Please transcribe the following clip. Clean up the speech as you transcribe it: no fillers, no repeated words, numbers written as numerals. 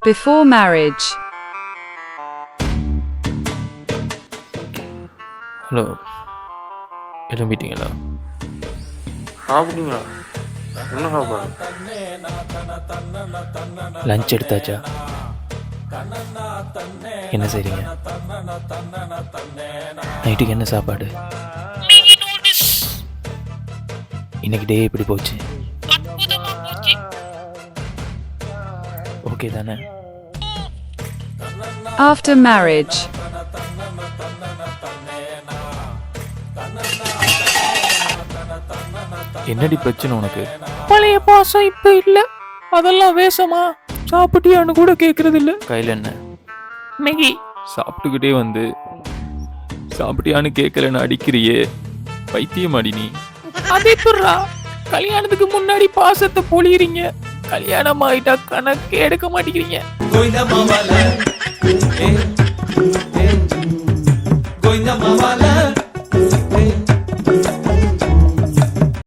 Before marriage. Hello, எழும்பிட்டீங்களா? சாப்பிட்டீங்களா? என்ன சாப்பாடு? லஞ்ச் எடுத்தாச்சா? என்ன செய்றீங்க? நைட்டுக்கு என்ன சாப்பாடு? இன்னைக்கு டே எப்படி போச்சு? ஓகே தானே? After marriage. என்னடி பிரச்சனை உனக்கு? பழைய பாசம் இப்ப இல்ல, அதெல்லாம் வேஷமா? சாப்பிட்டியான்னு கூட கேக்குறது இல்ல. கையில என்ன? மேகி. சாப்பிட்டுக்கிட்டே வந்து சாப்பிட்டியான்னு கேட்கலன்னு அடிக்கிறியே, பைத்தியம் அடி நீ. அது எப்படிரா? கல்யாணத்துக்கு முன்னாடி பாசத்தை பொழியறீங்க, கல்யாணம் ஆயிட்டா கணக்கே எடுக்க மாட்டேங்கிறீங்க. கோயிந்த மாவால